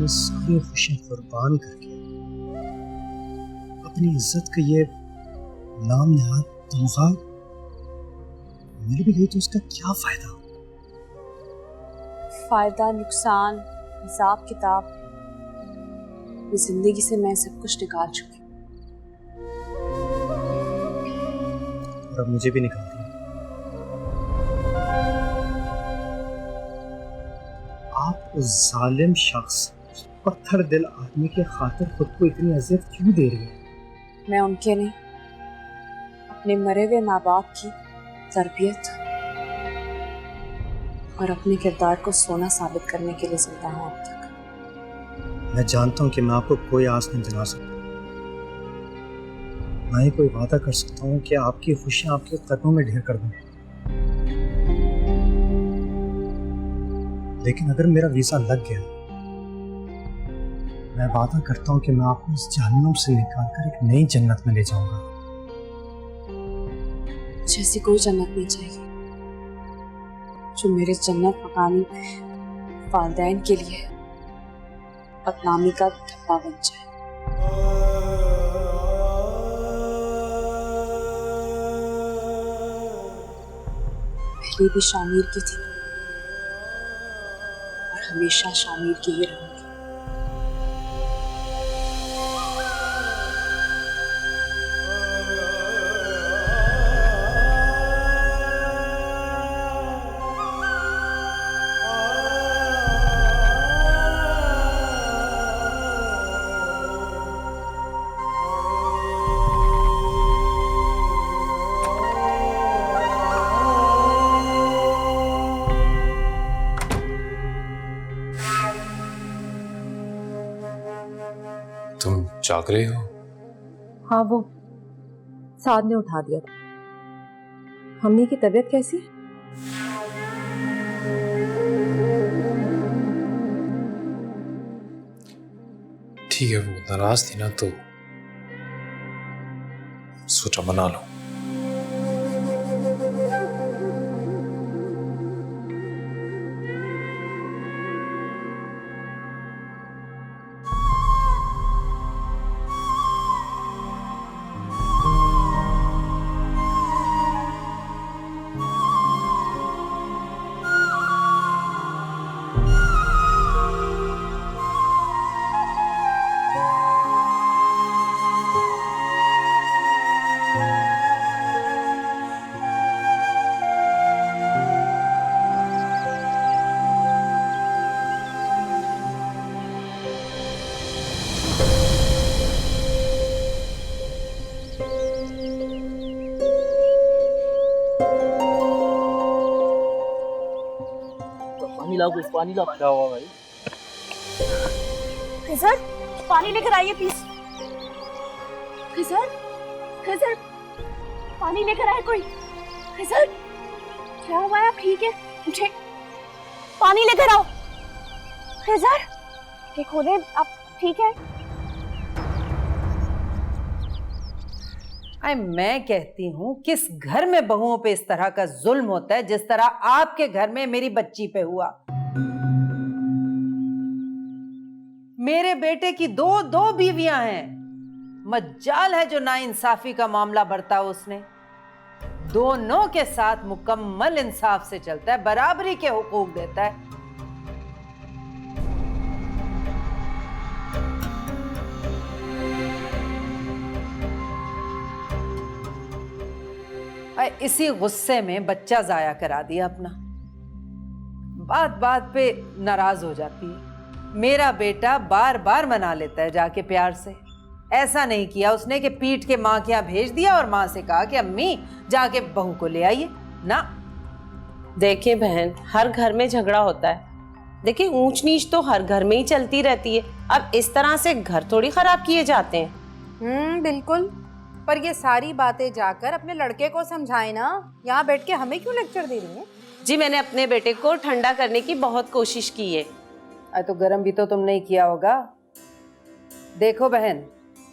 अपनी सारी खुशियां कुर्बान करके अपनी इज्जत का ये नाम नहाद तमगा मिल भी गई तो उसका क्या फायदा? फायदा, नुकसान, हिसाब किताब, जिंदगी से मैं सब कुछ निकाल चुकी हूँ। और अब मुझे भी निकाल दिया। आप उस जालिम शख्स, पत्थर दिल आदमी के खातिर खुद को इतनी अजियत क्यों दे रही है? मैं उनके नहीं, अपने मरे हुए माँ बाप की तरबियत और अपने किरदार को सोना साबित करने के लिए जिंदा हूँ अब तक। मैं जानता हूँ कि मैं आपको कोई आस नहीं दिला सकता, ना ही कोई वादा कर सकता हूँ कि आपकी खुशियाँ आपके कदमों में ढेर कर दूँ। लेकिन अगर मेरा वीजा लग गया, मैं वादा करता हूँ कि मैं आपको इस जहन्नुम से निकालकर एक नई जन्नत में ले जाऊंगा। जैसी कोई जन्नत नहीं चाहिए जो मेरे जन्नत मकानी वालिदैन के लिए बदनामी का धब्बा बन जाए। पहले भी शामिर की थी और हमेशा शामिर की ही रहूंगी। तुम जाग रहे हो? हाँ, वो साद ने उठा दिया था। मम्मी की तबीयत कैसी है? ठीक है, वो नाराज थी ना तो सोचा मना लो। पानी ला क्या हुआ भाई? खिजर, पानी लेकर आइए प्लीज। खिजर, खिजर, पानी लेकर आए कोई। खिजर, क्या हुआ है? आप ठीक है? मुझे पानी लेकर आओ। खिजर, के खोले, आप ठीक है? मैं कहती हूँ किस घर में बहुओं पे इस तरह का जुल्म होता है जिस तरह आपके घर में मेरी बच्ची पे हुआ। मेरे बेटे की दो बीवियां हैं। मज्जाल है जो नाइंसाफी का मामला बढ़ता उसने। दोनों के साथ मुकम्मल इंसाफ से चलता है, बराबरी के हुकूक देता है। इसी गुस्से में बच्चा जाया करा दिया अपना। बात बात पे नाराज हो जाती है। मेरा बेटा बार बार मना लेता है जाके प्यार से। ऐसा नहीं किया उसने कि पीट के माँ के यहाँ भेज दिया और माँ से कहा कि अम्मी जाके बहू को ले आइए ना। देखिए बहन, हर घर में झगड़ा होता है। देखिए ऊंच नीच तो हर घर में ही चलती रहती है। अब इस तरह से घर थोड़ी खराब किए जाते हैं। बिल्कुल, पर ये सारी बातें जाकर अपने लड़के को समझाए ना। यहाँ बैठ के हमें क्यों लेक्चर दे रही है? जी मैंने अपने बेटे को ठंडा करने की बहुत कोशिश की है। तो गर्म भी तो तुम नहीं किया होगा। देखो बहन,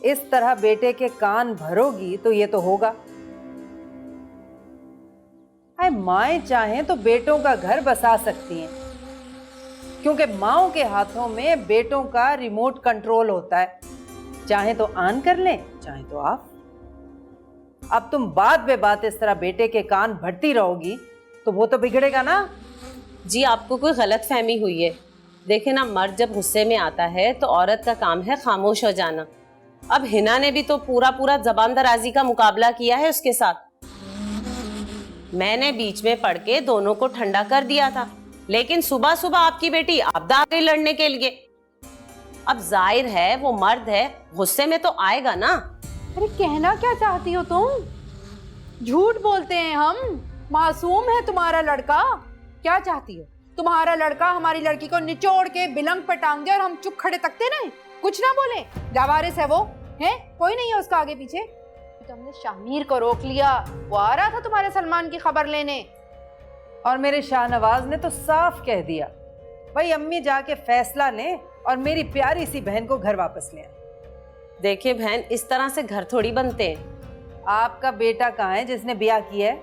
इस तरह बेटे के कान भरोगी तो ये तो होगा। माएं चाहें तो बेटों का घर बसा सकती हैं, क्योंकि माओं के हाथों में बेटों का रिमोट कंट्रोल होता है, चाहे तो ऑन कर लें चाहे तो ऑफ। अब तुम बात बे बात इस तरह बेटे के कान भरती रहोगी तो वो तो बिगड़ेगा ना। जी आपको कोई गलत फहमी हुई है। देखे ना, मर्द जब गुस्से में आता है तो औरत का काम है खामोश हो जाना। अब हिना ने भी तो पूरा पूरा जबान दराजी का मुकाबला किया है उसके साथ। मैंने बीच में पड़ के दोनों को ठंडा कर दिया था, लेकिन सुबह सुबह आपकी बेटी आपदा आ गई लड़ने के लिए। अब जाहिर है वो मर्द है, गुस्से में तो आएगा ना। अरे कहना क्या चाहती हो तुम? झूठ बोलते हैं हम, मासूम है तुम्हारा लड़का। क्या चाहती हो? तुम्हारा लड़का हमारी लड़की को निचोड़ के बिलंग पे टांग दे और हम चुप खड़े तकते नहीं, कुछ ना बोले? जावारिस है वो, है कोई नहीं है उसका आगे पीछे। तुमने शामीर को रोक लिया, वो आ रहा था तुम्हारे सलमान की खबर लेने। और मेरे शाहनवाज ने तो साफ कह दिया भाई अम्मी जाके फैसला लें और मेरी प्यारी सी बहन को घर वापस ले आए। देखिए बहन, इस तरह से घर थोड़ी बनते हैं। आपका बेटा कहाँ है जिसने ब्याह किया है?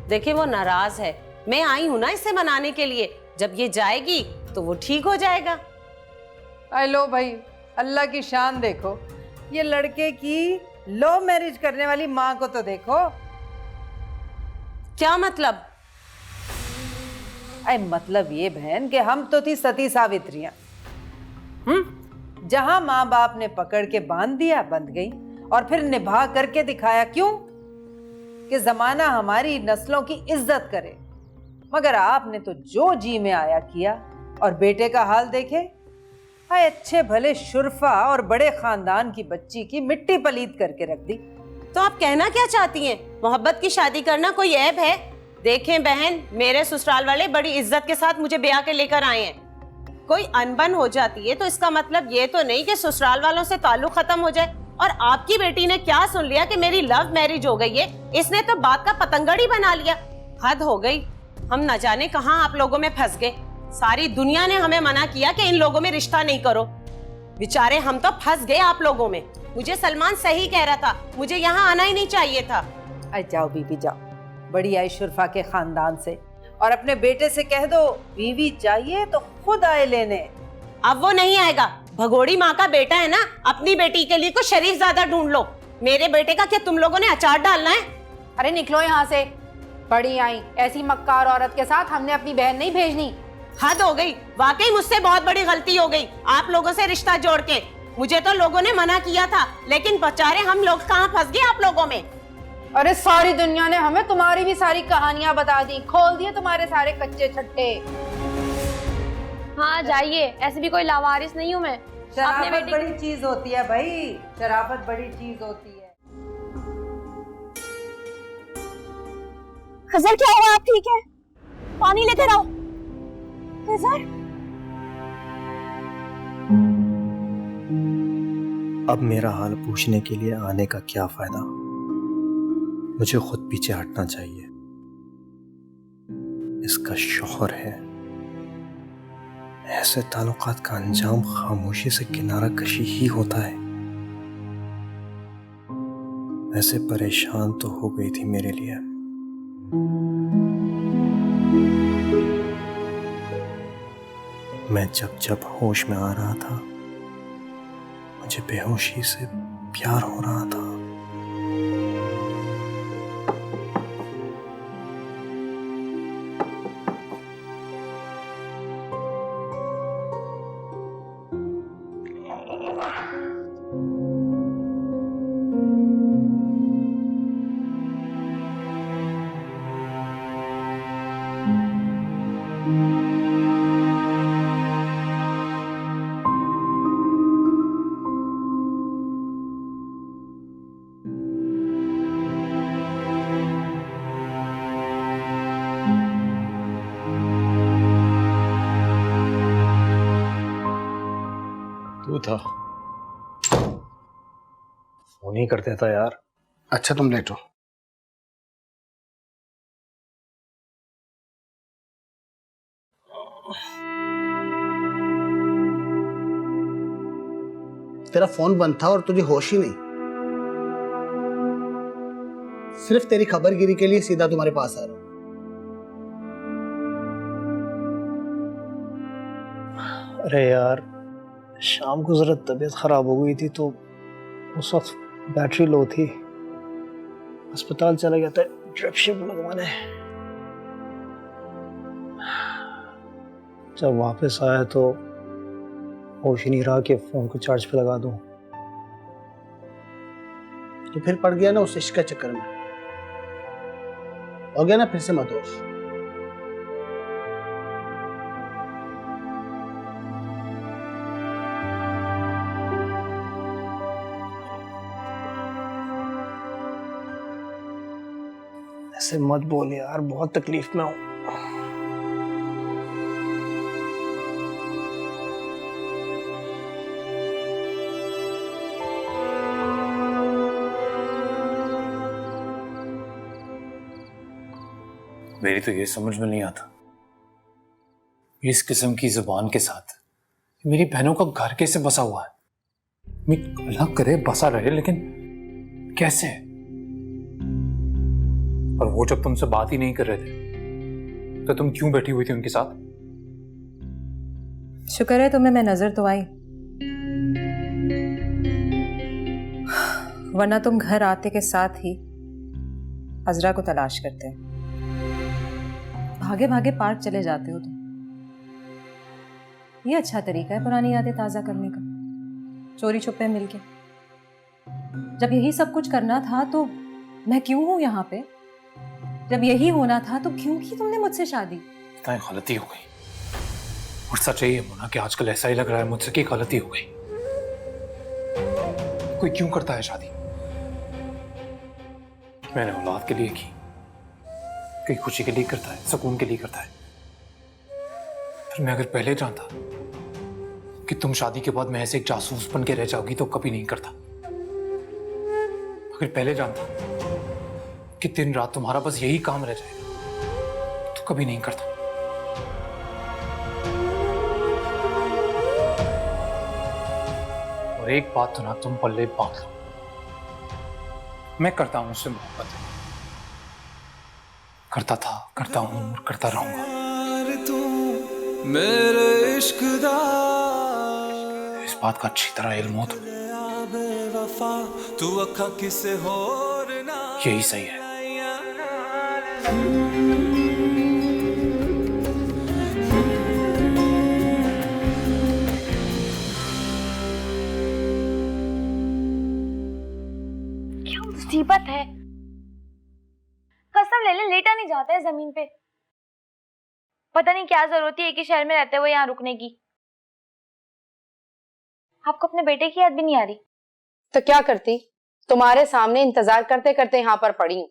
देखिए वो नाराज है, मैं आई हूं ना इसे मनाने के लिए। जब ये जाएगी तो वो ठीक हो जाएगा। आई लो भाई, अल्लाह की शान देखो, ये लड़के की लव मैरिज करने वाली माँ को तो देखो। क्या मतलब? अरे मतलब ये बहन कि हम तो थी सती सावित्रियां, जहां माँ बाप ने पकड़ के बांध दिया बंध गई, और फिर निभा करके दिखाया। क्यों? कि जमाना हमारी नस्लों की इज्जत करे। मगर आपने तो जो जी में आया किया, और बेटे का हाल देखे। हाय, अच्छे भले शुरफा और बड़े खानदान की बच्ची की मिट्टी पलीत करके रख दी। तो आप कहना क्या चाहती हैं? मोहब्बत की शादी करना कोई ऐब है? देखें बहन, मेरे ससुराल वाले बड़ी इज्जत के साथ मुझे ब्याह के लेकर आए हैं। कोई अनबन हो जाती है तो इसका मतलब ये तो नहीं कि ससुराल वालों से ताल्लुक खत्म हो जाए। और आपकी बेटी ने क्या सुन लिया कि मेरी लव मैरिज हो गई है? इसने तो बात का पतंगड़ ही बना लिया। हद हो गई, हम न जाने कहां आप लोगों में फंस गए। सारी दुनिया ने हमें मना किया कि इन लोगों में रिश्ता नहीं करो। बेचारे हम तो फंस गए आप लोगों में। मुझे सलमान सही कह रहा था, मुझे यहाँ आना ही नहीं चाहिए था। अरे जाओ बीबी जाओ, बड़ी आई शुरफा के खानदान से, और अपने बेटे से कह दो बीवी चाहिए तो खुद आए लेने। अब वो नहीं आएगा। भगोड़ी माँ का बेटा है ना, अपनी बेटी के लिए कुछ शरीफ ज्यादा ढूंढ लो। मेरे बेटे का क्या तुम लोगों ने अचार डालना है? अरे निकलो यहाँ से, बड़ी आई ऐसी मक्कार औरत के साथ हमने अपनी बहन नहीं भेजनी। हद हो गई, वाकई मुझसे बहुत बड़ी गलती हो गई आप लोगों से रिश्ता जोड़ के। मुझे तो लोगों ने मना किया था, लेकिन बेचारे हम लोग कहाँ फंस गए आप लोगों में। अरे सारी दुनिया ने हमें तुम्हारी भी सारी कहानियां बता दी, खोल दिए तुम्हारे सारे कच्चे छट्टे। हाँ जाइए, ऐसे भी कोई लावारिस नहीं हूँ मैं। शराफत बड़ी चीज होती है भाई, शराफत बड़ी चीज होती है। खजर क्या हुआ? आप ठीक है? पानी लेकर आओ। खजर, अब मेरा हाल पूछने के लिए आने का क्या फायदा? मुझे खुद पीछे हटना चाहिए। इसका शौहर है। ऐसे ताल्लुकात का अंजाम खामोशी से किनारा कशी ही होता है। वैसे परेशान तो हो गई थी मेरे लिए। मैं जब जब होश में आ रहा था, मुझे बेहोशी से प्यार हो रहा था। तू था, फोन ही कर देता यार। अच्छा तुम लेटो। तेरा फोन बंद था और तुझे होश ही नहीं। सिर्फ तेरी खबरगिरी के लिए सीधा तुम्हारे पास आ रहा हूं। अरे यार, शाम को जरा तबीयत खराब हो गई थी तो उस वक्त बैटरी लो थी, अस्पताल चला गया था ड्रिप शिप लगवाने। जब वापस आया तो होश ही नहीं रहा कि फोन को चार्ज पे लगा दूं। तो फिर पड़ गया ना उस इश्क के चक्कर में, हो गया ना फिर से मदहोश। ऐसे मत बोल यार, बहुत तकलीफ में हूं। मेरी तो ये समझ में नहीं आता, इस किस्म की जुबान के साथ मेरी बहनों का घर कैसे बसा हुआ है। मैं अल्लाह करे बसा रहे, लेकिन कैसे? और वो जब तुमसे बात ही नहीं कर रहे थे तो तुम क्यों बैठी हुई थी उनके साथ? शुक्र है तुम्हें मैं नजर तो आई, वरना तुम घर आते के साथ ही अजरा को तलाश करते। भागे भागे पार्क चले जाते हो तुम। ये अच्छा तरीका है पुरानी यादें ताजा करने का, चोरी छुपे मिलके। जब यही सब कुछ करना था तो मैं क्यों हूं यहाँ पे? जब यही होना था तो क्यों की तुमने मुझसे शादी? क्या गलती हो गई? और सच है ये मोना कि आजकल ऐसा ही लग रहा है मुझसे कि गलती हो गई। कोई क्यों करता है शादी? मैंने औलाद के लिए की, कोई खुशी के लिए करता है, सुकून के लिए करता है। फिर मैं अगर पहले जानता कि तुम शादी के बाद मैं ऐसे एक जासूस बन के रह जाओगी तो कभी नहीं करता। अगर पहले जानता कि दिन रात तुम्हारा बस यही काम रह जाएगा तो कभी नहीं करता। और एक बात तो ना तुम पल्ले बांध लो, मैं करता हूं उससे मोहब्बत, करता था, करता हूं और करता रहूंगा। मेरे इश्क दा इस बात का अच्छी तरह इल्म हो तू अखा किसे होर ना, यही सही है। क्या मुसीबत है, कसम ले ले लेटा नहीं जाता है जमीन पे। पता नहीं क्या जरूरत है एक ही शहर में रहते हुए यहाँ रुकने की। आपको अपने बेटे की याद भी नहीं आ रही? तो क्या करती, तुम्हारे सामने इंतजार करते करते यहाँ पर पड़ी हूँ।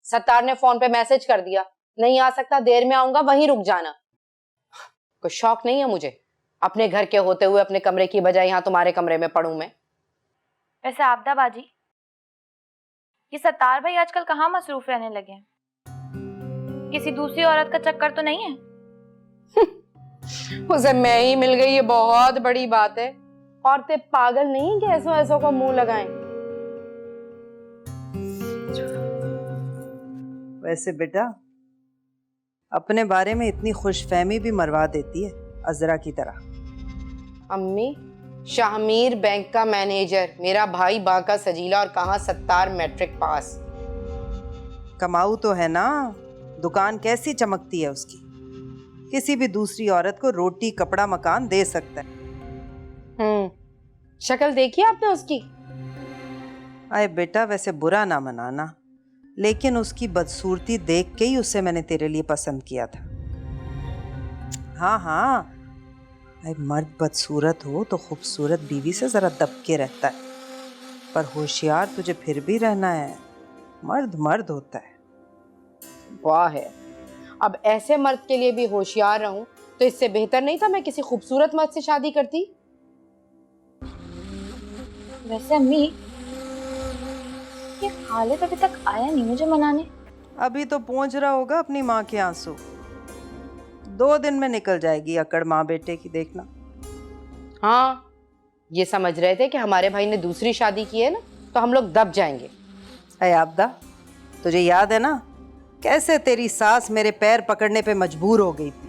सत्तार ने फोन पे मैसेज कर दिया, नहीं आ सकता, देर में आऊंगा, वहीं रुक जाना। कोई शौक नहीं है मुझे अपने घर के होते हुए अपने कमरे की बजाय यहाँ तुम्हारे कमरे में पढ़ूं मैं। वैसे आपदा बाजी, ये सत्तार भाई आजकल कहाँ मसरूफ रहने लगे हैं? किसी दूसरी औरत का चक्कर तो नहीं है? उसे मैं ही मिल गई, ये बहुत बड़ी बात है। औरतें पागल नहीं कि ऐसो ऐसो को मुंह लगाएं। वैसे बेटा अपने बारे में इतनी खुशफहमी भी मरवा देती है अजरा की तरह। अम्मी, शाहमीर बैंक का मैनेजर, मेरा भाई बांका सजीला, और कहाँ सत्तार मैट्रिक पास। कमाऊ तो है ना, दुकान कैसी चमकती है उसकी। किसी भी दूसरी औरत को रोटी कपड़ा मकान दे सकता है। शक्ल देखी आपने उसकी? अरे बेटा वैसे बुरा ना मनाना, लेकिन उसकी बदसूरती देख के ही उसे मैंने तेरे लिए पसंद किया था। हाँ हाँ, अरे मर्द बदसूरत हो तो खूबसूरत बीवी से जरा दब के रहता है, पर होशियार तुझे फिर भी रहना है। मर्द मर्द होता है। वाह है, अब ऐसे मर्द के लिए भी होशियार रहूं तो इससे बेहतर नहीं था मैं किसी खूबसूरत मर्द से शादी करती? वैसे अम्मी, ये खालिद अभी तक आया नहीं मुझे मनाने। अभी तो पहुंच रहा होगा अपनी माँ के आंसू। 2 दिन में निकल जाएगी अकड़ माँ बेटे की, देखना। हाँ, ये समझ रहे थे कि हमारे भाई ने दूसरी शादी की है ना तो हम लोग दब जाएंगे। अरे आपदा, तुझे याद है ना कैसे तेरी सास मेरे पैर पकड़ने पे मजबूर हो गई थी?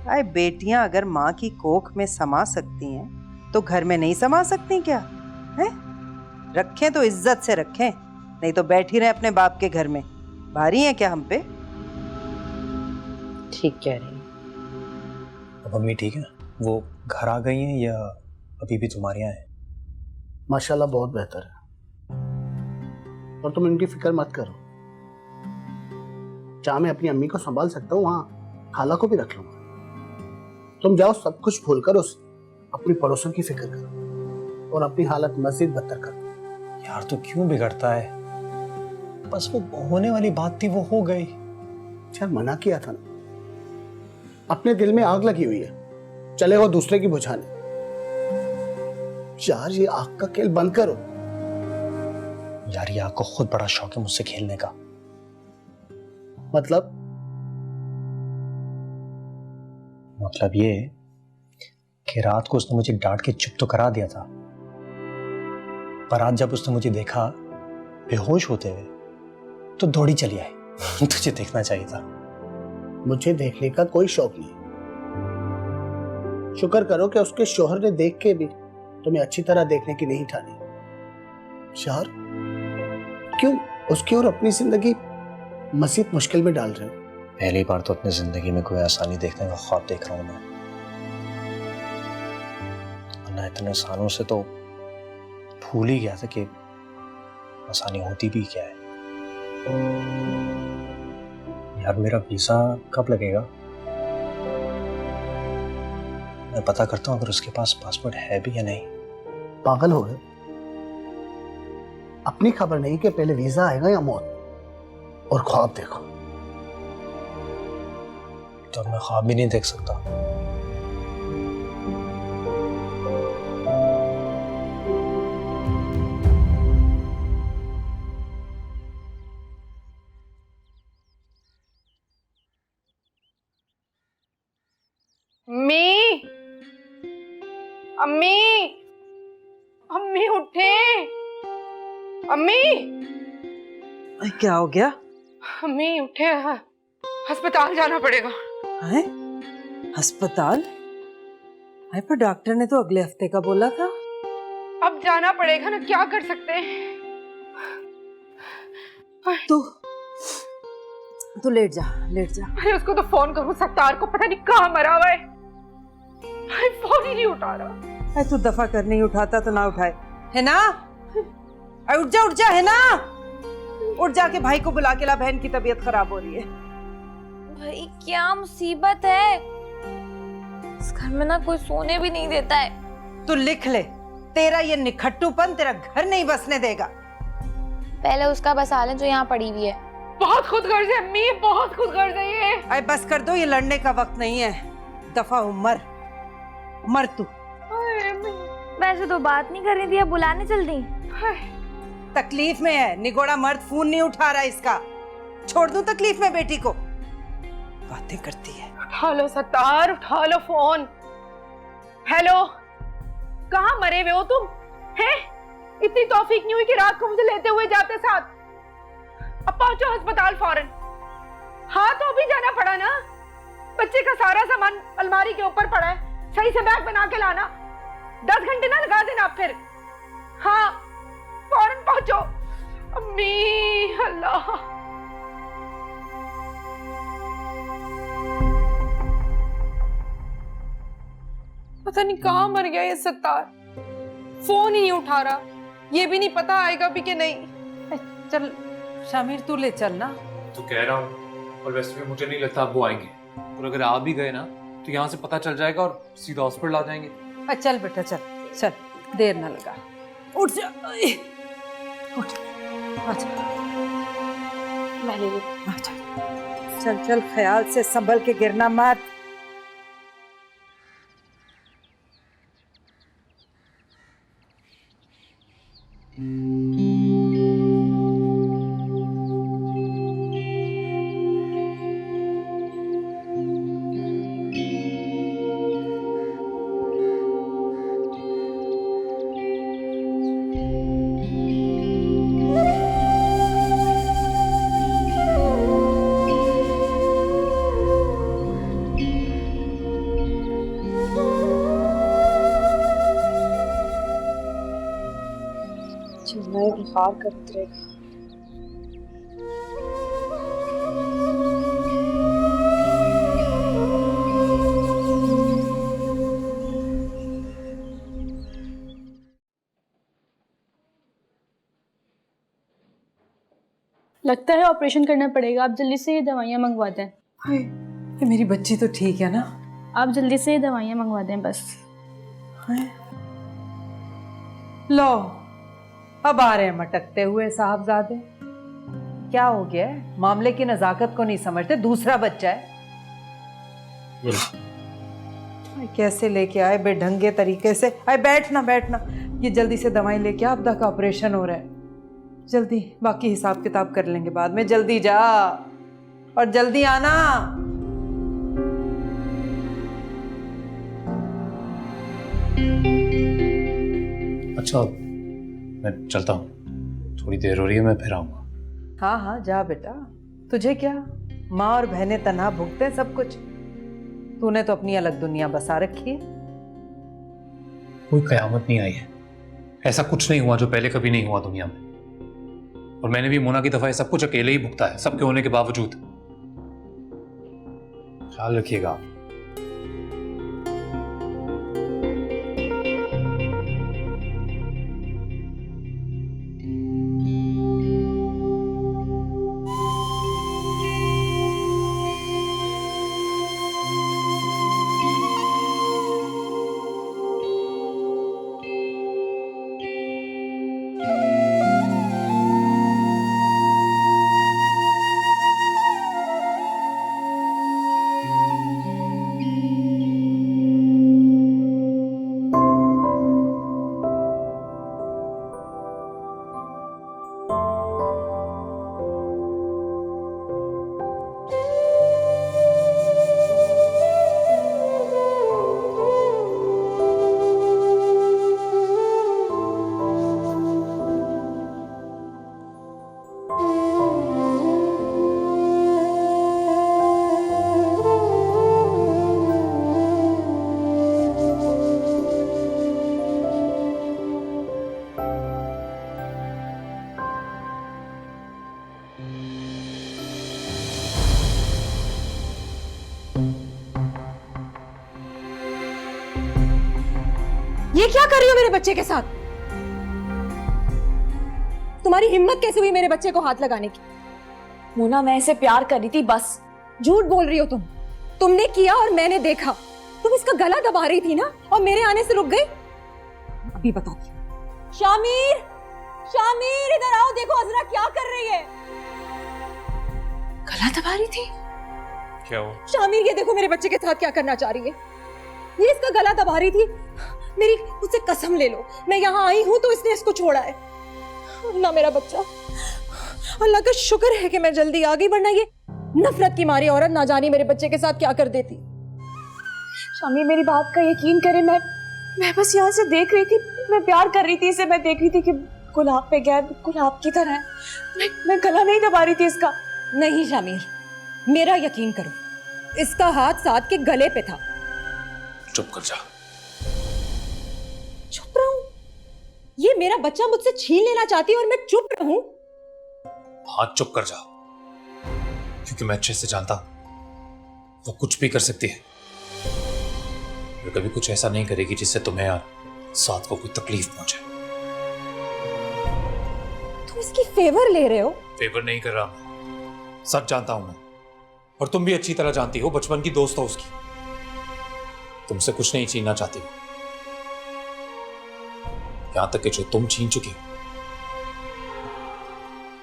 अरे बेटियां अगर माँ की कोख में समा सकती हैं तो घर में नहीं समा सकती क्या है? रखें तो इज्जत से रखें, नहीं तो बैठी रहे अपने बाप के घर में। भारी है क्या हम पे? ठीक कह रही। अब मम्मी ठीक है? वो घर आ गई हैं या अभी भी तुम्हारे यहाँ है? माशाल्लाह बहुत बेहतर है, और तुम इनकी फिक्र मत करो। जहाँ मैं अपनी अम्मी को संभाल सकता हूँ वहाँ खाला को भी रख लूंगा। तुम जाओ, सब कुछ भूलकर उस अपनी पड़ोसन की फिक्र करो और अपनी हालत मजीद बदतर करो। यार तो क्यों बिगड़ता है? बस वो होने वाली बात थी, वो हो गई। यार मना किया था ना, अपने दिल में आग लगी हुई है, चले वो दूसरे की बुझाने। यार ये आग का खेल बंद करो। यार ये आग को खुद बड़ा शौक है मुझसे खेलने का। मतलब ये कि रात को उसने मुझे डांट के चुप तो करा दिया था, पर आज जब उसने मुझे देखा बेहोश होते हुए तो दौड़ी चली आई। तुझे देखना चाहिए था। मुझे देखने का कोई शौक नहीं। शुक्र करो कि उसके शोहर ने देख के भी तुम्हें अच्छी तरह देखने की नहीं ठानी। यार क्यों उसकी और अपनी जिंदगी मजीद मुश्किल में डाल रहे हो? पहली बार तो अपनी जिंदगी में कोई आसानी देखने का ख्वाब देख रहा हूं मैं, वरना इतने सालों से तो भूल ही गया था कि आसानी होती भी क्या है। यार मेरा वीजा कब लगेगा? मैं पता करता हूँ अगर उसके पास पासपोर्ट है भी या नहीं। पागल हो गए? अपनी खबर नहीं कि पहले वीजा आएगा या मौत? और ख्वाब देखो। तो मैं ख्वाब भी नहीं देख सकता। अम्मी, अम्मी, अम्मी उठे। अम्मी, क्या हो गया? अम्मी उठे, अस्पताल जाना पड़ेगा। है? अस्पताल? अरे पर डॉक्टर ने तो अगले हफ्ते का बोला था। अब जाना पड़ेगा ना, क्या कर सकते हैं। तू लेट जा, लेट जा। अरे उसको तो फोन करूं, सत्तार को पता नहीं कहाँ मरा हुआ है। अरे फोन ही नहीं उठा रहा। अरे तू दफा कर, नहीं उठाता तो ना उठाए, है ना? अरे उठ जा, है ना? उठ जाके भाई को बुला के ला, बहन की तबीयत खराब हो रही है। भाई क्या मुसीबत है, इस घर में ना कोई सोने भी नहीं देता है। तू लिख ले, तेरा ये निखट्टूपन तेरा घर नहीं बसने देगा। पहले उसका बसा लें जो यहाँ पड़ी हुई है। बहुत खुदगर्ज है अम्मी, बहुत खुदगर्ज है ये। अरे बस कर दो, ये लड़ने का वक्त नहीं है। दफा मर तू। वैसे तो बात नहीं कर रही थी, अब बुलाने चल दी। तकलीफ में है, निगोड़ा मर्द फोन नहीं उठा रहा इसका। छोड़ दूं तकलीफ में बेटी को? बातें करती है। उठा लो सत्तार, उठा लो फोन। हेलो, कहाँ मरे हुए हो तुम? हैं? इतनी तौफीक नहीं हुई कि रात को मुझे लेते हुए जाते साथ। अब पहुंचो अस्पताल फौरन। हाँ तो अभी जाना पड़ा ना, बच्चे का सारा सामान अलमारी के ऊपर पड़ा है, सही से बैग बना के लाना। 10 घंटे ना लगा देना फिर। हाँ फौरन पहुंचो। अम्मी, अल्लाह। पता नहीं कहाँ मर गया ये सत्तार, फोन ही नहीं उठा रहा। ये भी नहीं पता आएगा भी कि नहीं। चल शामिर, तू ले चल ना। तो कह रहा हूँ, और वैसे भी मुझे नहीं लगता अब वो आएंगे, और अगर आ भी गए ना तो यहाँ से पता चल जाएगा और सीधा हॉस्पिटल आ जाएंगे। चल बेटा, चल चल, देर ना लगा। उठ जा, उठ, अच्छा मैं ले अच्छा, चल चल, ख्याल से संभल के, गिरना मत। इंतजार करते रहेगा। लगता है ऑपरेशन करना पड़ेगा। आप जल्दी से ये दवाइयाँ मंगवा दें। ये मेरी बच्ची तो ठीक है ना? आप जल्दी से ये दवाइयाँ मंगवा दें बस। लो, अब आ रहे हैं मटकते हुए साहबजादे। क्या हो गया है? मामले की नजाकत को नहीं समझते, दूसरा बच्चा है। कैसे लेके आए बेढंगे तरीके से। अरे बैठना बैठना, ये जल्दी से दवाई लेके आ, अब्दा का ऑपरेशन हो रहा है। जल्दी, बाकी हिसाब किताब कर लेंगे बाद में। जल्दी जा और जल्दी आना। अच्छा, मैं चलता हूँ, थोड़ी देर हो रही है, मैं फिर आऊंगा। हाँ हाँ जा बेटा, तुझे क्या, माँ और बहनें तन्हा भुगते हैं सब कुछ। तूने तो अपनी अलग दुनिया बसा रखी है। कोई कयामत नहीं आई है, ऐसा कुछ नहीं हुआ जो पहले कभी नहीं हुआ दुनिया में। और मैंने भी मोना की दफा सब कुछ अकेले ही भुगता है, सबके होने के बावजूद। ख्याल रखिएगा आप। ये क्या कर रही हो मेरे बच्चे के साथ? तुम्हारी हिम्मत कैसे हुई मेरे बच्चे को हाथ लगाने की? मोना, मैं इसे प्यार कर रही थी बस। झूठ बोल रही हो तुम। तुमने किया और मैंने देखा। तुम इसका गला दबा रही थी ना, और मेरे आने से रुक गई। अभी बताती हूँ। शामिर, शामिर इधर आओ, देखो अजरा क्या कर रही है। गला दबा रही थी? क्या हुआ? शामिर ये देखो मेरे बच्चे के साथ क्या करना चाह रही है। ये इसका गला दबा रही थी। मेरी उससे कसम ले लो, मैं यहाँ आई हूँ तो इसने इसको छोड़ा है ना। मेरा बच्चा, अल्लाह का शुक्र है कि मैं जल्दी आ गई, वरना ये नफरत की मारी औरत ना जानी मेरे बच्चे के साथ क्या कर देती। शामी, मेरी बात का यकीन करें, मैं बस यहाँ से देख रही थी। मैं प्यार कर रही थी इसे। मैं देख रही थी कि गुलाब पे गया, गुलाब की तरह है। मैं गला नहीं दबा रही थी इसका। नहीं शामिर, मेरा यकीन करो, इसका हाथ साथ के गले पे था। चुप कर जा। चुप रहूं? ये मेरा बच्चा मुझसे छीन लेना चाहती है और मैं चुप रहूं? हाथ चुप कर जा, क्योंकि मैं अच्छे से जानता हूं वो कुछ भी कर सकती है। वो कभी कुछ ऐसा नहीं करेगी जिससे तुम्हें यार साथ को कोई तकलीफ पहुंचे। तुम इसकी फेवर ले रहे हो? फेवर नहीं कर रहा मैं, सब जानता हूं मैं, और तुम भी अच्छी तरह जानती हो। बचपन की दोस्त हो उसकी, तुमसे कुछ नहीं छीनना चाहती, यहां तक कि जो तुम छीन चुके हो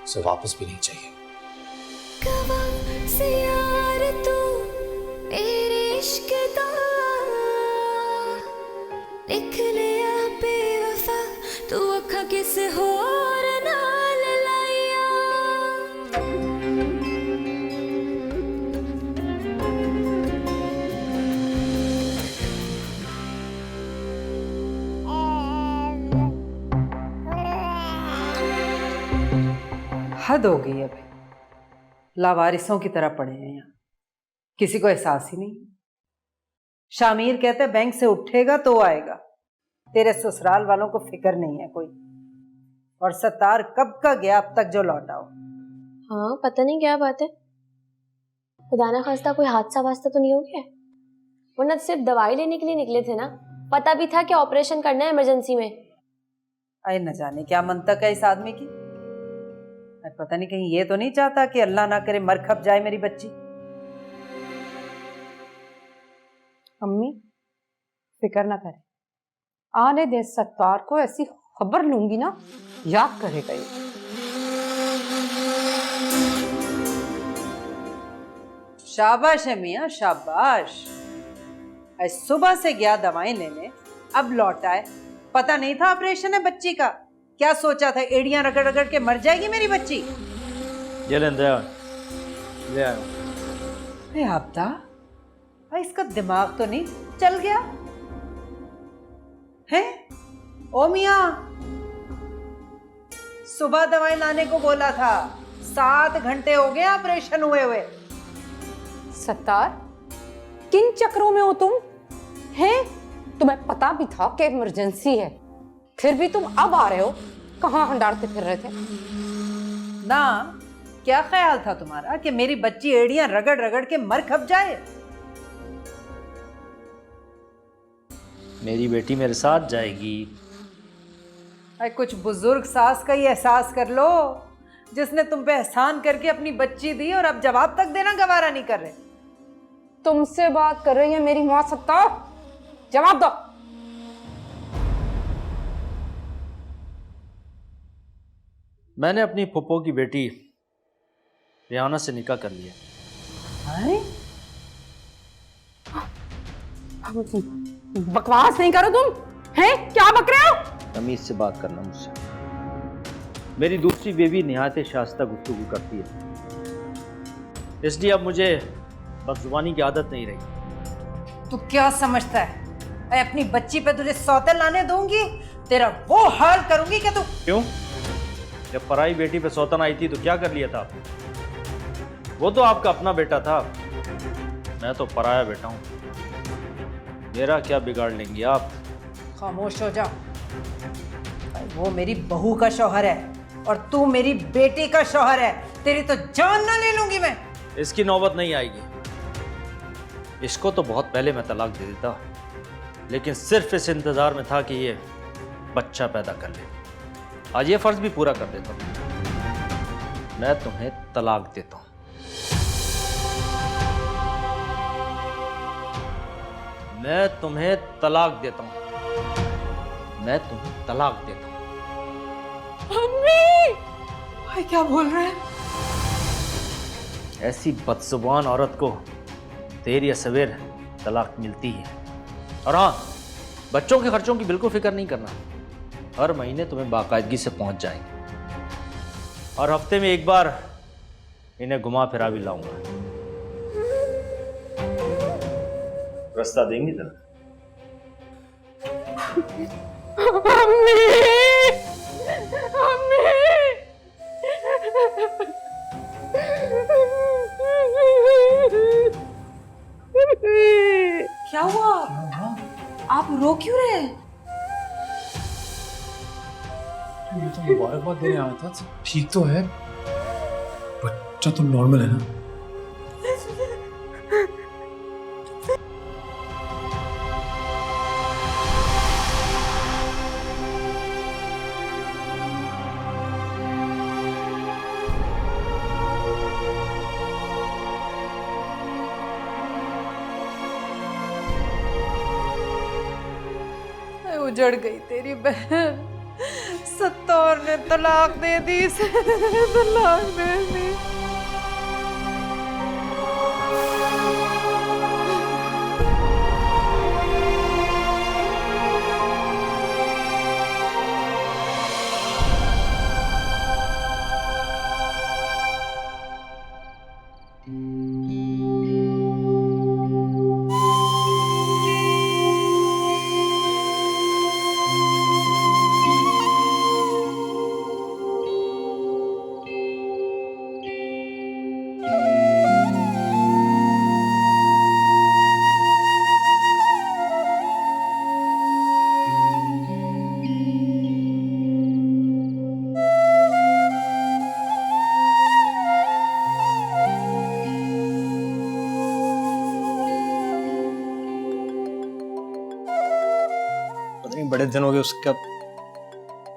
उसे वापस भी नहीं चाहिए। किसे होर नाल लाइया हद हो गई है भाई, लावारिसों की तरह पड़े हैं यहाँ, किसी को एहसास ही नहीं। शामिर कहता है बैंक से उठेगा तो आएगा, तेरे ससुराल वालों को फिक्र नहीं है कोई। और सत्तार कब का गया अब तक जो लौटा हो। हाँ पता नहीं क्या बात है, खुदा ना खास्ता कोई हादसा वास्ता तो नहीं हो गया? वरना सिर्फ दवाई लेने के लिए निकले थे ना, पता भी था कि ऑपरेशन करना है इमरजेंसी में। अरे न जाने क्या मंतक है इस आदमी की। पता नहीं कहीं ये तो नहीं चाहता कि अल्लाह ना करे मर खप जाए मेरी बच्ची। अम्मी फिक्र ना करे, आने दे सत्तार को, ऐसी खबर लूंगी ना याद करेगा ये। शाबाश है मियाँ शाबाश। आज सुबह से गया दवाएं लेने, अब लौटा है, पता नहीं था ऑपरेशन है बच्ची का। क्या सोचा था एड़ियां रगड़ रगड़ के मर जाएगी मेरी बच्ची? ये ले आया। अरे आपदा, भाई इसका दिमाग तो नहीं चल गया है? ओ मियाँ, सुबह दवाई लाने को बोला था, 7 घंटे हो गए ऑपरेशन हुए हुए। सत्तार, किन चक्रों में हो तुम? हैं? तुम्हें पता भी था कि इमरजेंसी है, फिर भी तुम अब आ रहे हो। कहाँ हंडारते फिर रहे थे? ना, क्या ख्याल था तुम्हारा कि मेरी बच्ची एड़ियां रगड़ रगड़ के मर खप जाए? मेरी बेटी मेरे साथ जाएगी। अरे कुछ बुजुर्ग सास का ही एहसास कर लो, जिसने तुम पे एहसान करके अपनी बच्ची दी और अब जवाब तक देना गवारा नहीं कर रहे। तुमसे बात कर रही है मेरी माँ सत्तार, जवाब दो। मैंने अपनी फुप्पो की बेटी रियाना से निकाह कर लिया। अरे बकवास नहीं करो तुम, हैं? क्या बक रहे हो? तमीज से बात करना मुझसे। मेरी दूसरी बेबी निहायत शाइस्ता गुफ्तगू करती है, इसलिए अब मुझे बदजुबानी की आदत नहीं रही। तू क्या समझता है? मैं अपनी बच्ची पे तुझे सौतेन लाने दूंगी? तेरा वो हाल करूंगी कि तू। क्यों? जब पराई बेटी पे सौतन आई थी तो क्या कर लिया था? वो तो आपका अपना बेटा था, मैं तो पराया बेटा हूं। मेरा क्या बिगाड़ लेंगी आप? खामोश हो जा। वो मेरी बहू का शौहर है और तू मेरी बेटी का शौहर है। तेरी तो जान ना ले लूंगी मैं। इसकी नौबत नहीं आएगी। इसको तो बहुत पहले मैं तलाक दे देता, लेकिन सिर्फ इस इंतजार में था कि ये बच्चा पैदा कर ले। आज ये फर्ज भी पूरा कर देता हूं। मैं तुम्हें तलाक देता हूं। मैं तुम्हें तलाक देता हूं। मैं तुम्हें तलाक देता हूं। अम्मी! भाई क्या बोल रहे हैं? ऐसी बदजुबान औरत को देर या सवेर तलाक मिलती है। और हाँ, बच्चों के खर्चों की बिल्कुल फिक्र नहीं करना। हर महीने तुम्हें बाकायदगी से पहुंच जाएंगे और हफ्ते में एक बार इन्हें घुमा फिरा भी लाऊंगा। रास्ता देंगी तो? क्या हुआ? आप रो क्यों रहे हैं? ये तो मुबारकबाद देने आया था। ठीक तो है, बच्चा तो नॉर्मल है ना? उजड़ गई तेरी बहन। सत्तार ने तलाक दे दी इसे। तलाक दे दी। बड़े दिन हो गए उसका।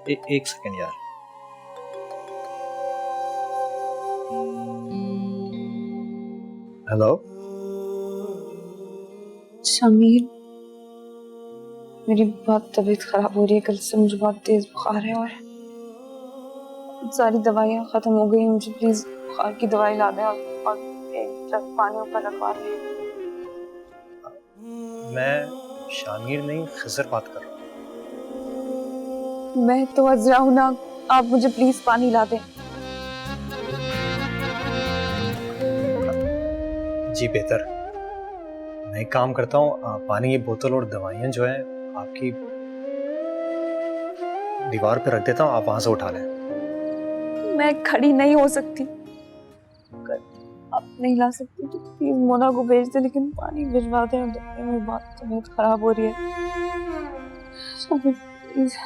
एक सेकंड यार। हेलो शमीर, मेरी बहुत तबीयत खराब हो रही है। कल से मुझे बहुत तेज बुखार है और सारी दवाइयाँ खत्म हो गई। मुझे प्लीज बुखार की दवाई ला दें और एक जग पानी ऊपर रखवा दें। मैं शामिर नहीं, खिजर बात कर रहा हूँ। मैं तो अजरा हूँ ना, आप मुझे प्लीज पानी ला दें। जी बेहतर, मैं एक काम करता हूँ, पानी की बोतल और दवाइयाँ जो है आपकी दीवार पे रख देता हूँ, आप वहां से उठा लें। मैं खड़ी नहीं हो सकती, अगर आप नहीं ला सकती तो प्लीज मोना को भेज दे, लेकिन पानी भिजवा दें। मेरी बहुत तबीयत खराब हो रही है। प्लीज।